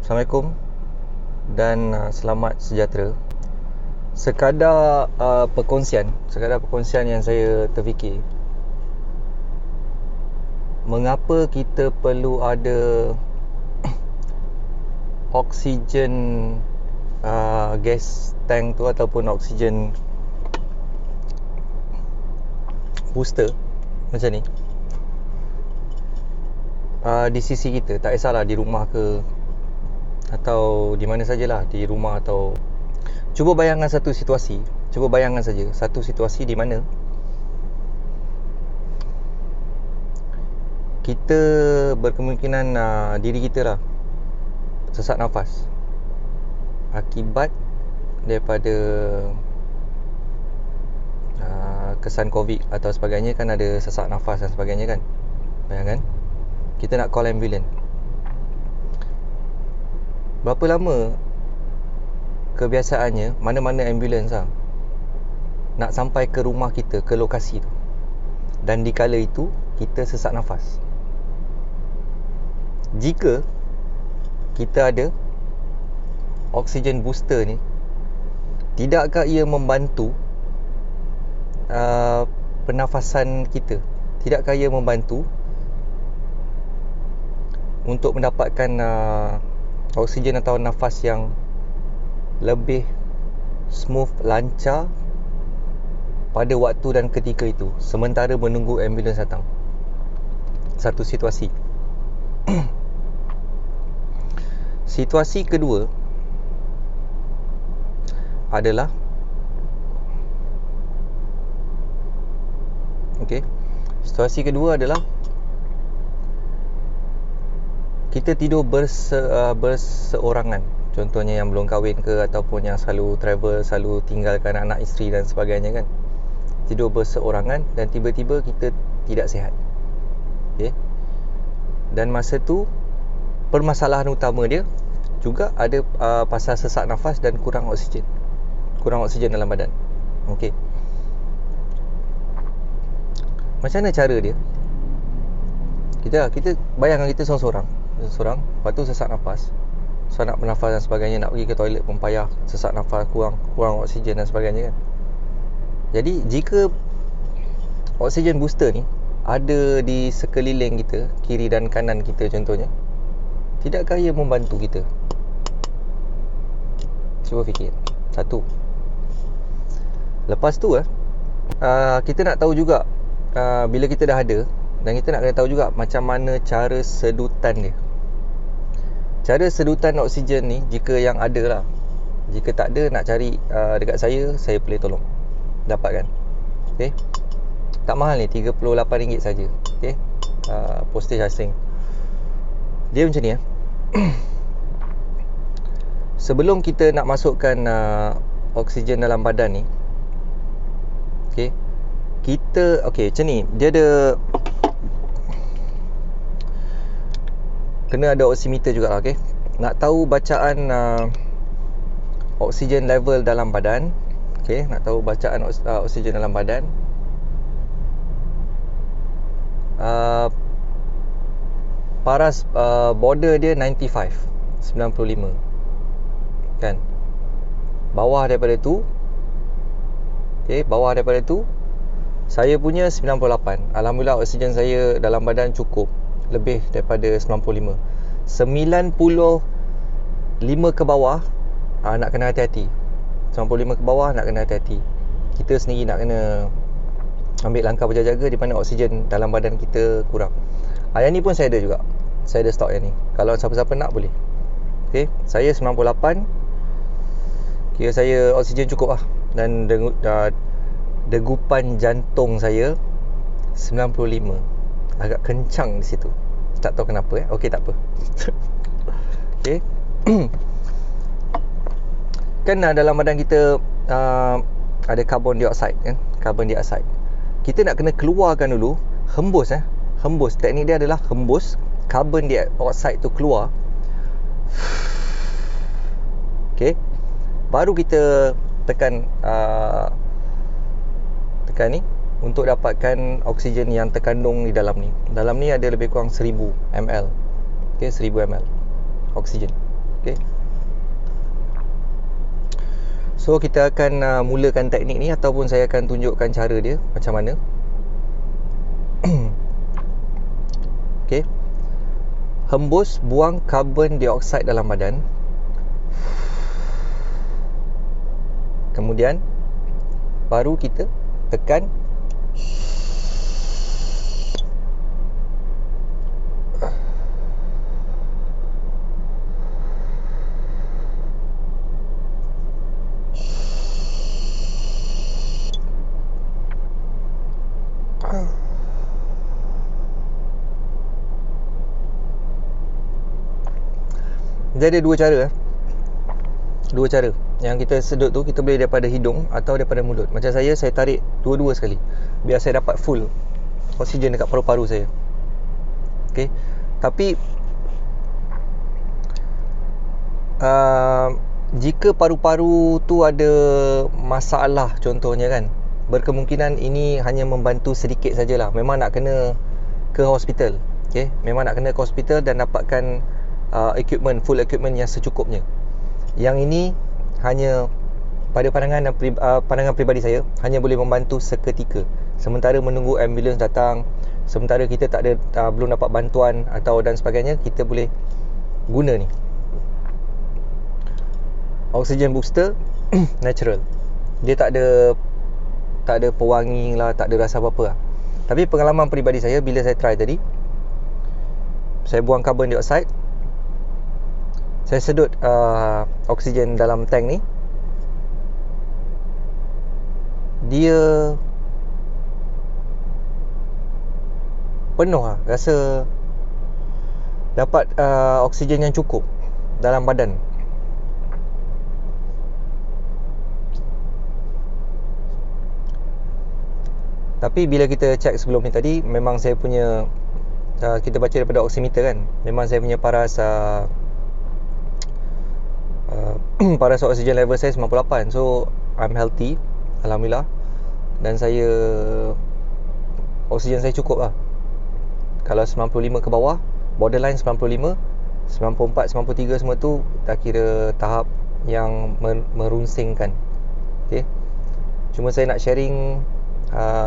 Assalamualaikum dan selamat sejahtera. Sekadar perkongsian yang saya terfikir, mengapa kita perlu ada oksigen gas tank tu ataupun oksigen booster macam ni di sisi kita. Tak kisahlah di rumah ke atau di mana sajalah, di rumah atau cuba bayangkan satu situasi. Cuba bayangkan saja satu situasi di mana kita berkemungkinan diri kita lah sesak nafas akibat daripada kesan COVID atau sebagainya. Kan ada sesak nafas dan sebagainya kan. Bayangkan kita nak call ambulans. Berapa lama kebiasaannya mana-mana ambulans nak sampai ke rumah kita, ke lokasi tu, dan dikala itu kita sesak nafas. Jika kita ada oksigen booster ni, tidakkah ia membantu pernafasan kita? Tidakkah ia membantu untuk mendapatkan oksigen atau nafas yang lebih smooth, lancar pada waktu dan ketika itu, sementara menunggu ambulans datang? Satu situasi. Situasi kedua adalah situasi kedua adalah kita tidur berseorangan. Contohnya yang belum kahwin ke, ataupun yang selalu travel, selalu tinggalkan anak isteri dan sebagainya kan. Tidur berseorangan dan tiba-tiba kita tidak sihat. Dan masa tu permasalahan utama dia juga ada pasal sesak nafas dan kurang oksigen dalam badan. Macam mana cara dia? Kita bayangkan kita seorang, lepas tu sesak nafas, nak bernafas dan sebagainya, nak pergi ke toilet pun payah, sesak nafas, kurang oksigen dan sebagainya kan. Jadi jika oksigen booster ni ada di sekeliling kita, kiri dan kanan kita contohnya, tidakkah ia membantu kita? Cuba fikir. Satu. Lepas tu kita nak tahu juga, bila kita dah ada, dan kita nak kena tahu juga macam mana cara sedutan dia. Cara sedutan oksigen ni, jika yang ada lah. Jika tak ada, nak cari dekat saya boleh tolong dapatkan. Tak mahal ni, RM38 saja. Postage asing. Dia macam ni sebelum kita nak masukkan oksigen dalam badan ni, kita macam ni, dia ada kena ada oximeter juga lah. Nak tahu bacaan oksigen level dalam badan. Nak tahu bacaan oksigen dalam badan, paras border dia 95 kan. Bawah daripada tu saya punya 98. Alhamdulillah oksigen saya dalam badan cukup, lebih daripada 95. 95 ke bawah nak kena hati-hati. 95 ke bawah nak kena hati-hati. Kita sendiri nak kena ambil langkah berjaga-jaga di mana oksigen dalam badan kita kurang. Yang ni pun saya ada juga. Saya ada stok yang ni. Kalau siapa-siapa nak boleh. Saya 98. Kira saya oksigen cukup lah. Dan degupan jantung saya 95. Agak kencang di situ. Tak tahu kenapa tak apa. Kan dalam badan kita ada carbon dioxide kan. Carbon dioxide kita nak kena keluarkan dulu. Hembus. Teknik dia adalah hembus carbon dioxide tu keluar. Baru kita tekan ni untuk dapatkan oksigen yang terkandung di dalam ni. Dalam ni ada lebih kurang 1000 ml. 1000 ml oksigen. Okay. So kita akan mulakan teknik ni, ataupun saya akan tunjukkan cara dia macam mana. Okay. Hembus buang karbon dioksida dalam badan. Kemudian baru kita tekan. Dia ada dua cara. Dua cara. Yang kita sedut tu, kita boleh daripada hidung atau daripada mulut. Macam saya tarik dua-dua sekali, biar saya dapat full oksigen dekat paru-paru saya. Okay. Tapi jika paru-paru tu ada masalah contohnya kan, berkemungkinan ini hanya membantu sedikit sajalah. Memang nak kena ke hospital. Okay. Memang nak kena ke hospital dan dapatkan full equipment yang secukupnya. Yang ini hanya pada pandangan peribadi saya, hanya boleh membantu seketika, sementara menunggu ambulans datang, sementara kita belum dapat bantuan atau dan sebagainya. Kita boleh guna ni oxygen booster. Natural. Dia tak ada pewangi lah, tak ada rasa apa-apa lah. Tapi pengalaman peribadi saya, bila saya try tadi, saya buang carbon dioxide, saya sedut oksigen dalam tank ni, dia penuh lah. Rasa dapat oksigen yang cukup dalam badan. Tapi bila kita check sebelum ni tadi, memang saya punya kita baca daripada oximeter kan, memang saya punya paras oksigen level saya 98. So I'm healthy, alhamdulillah. Dan saya oksigen saya cukup lah. Kalau 95 ke bawah, borderline 95, 94, 93 semua tu dah kira tahap yang merunsingkan. Okay. Cuma saya nak sharing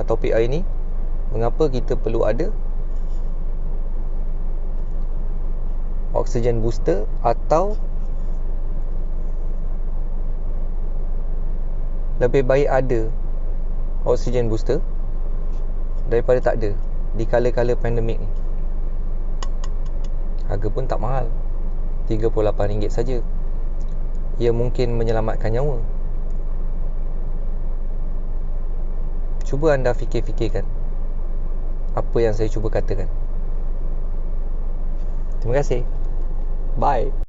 topik hari ni, mengapa kita perlu ada oksigen booster, atau lebih baik ada oksigen booster daripada tak ada di kala-kala pandemik ni. Harga pun tak mahal, RM38 saja. Ia mungkin menyelamatkan nyawa. Cuba anda fikir-fikirkan apa yang saya cuba katakan. Terima kasih. Bye.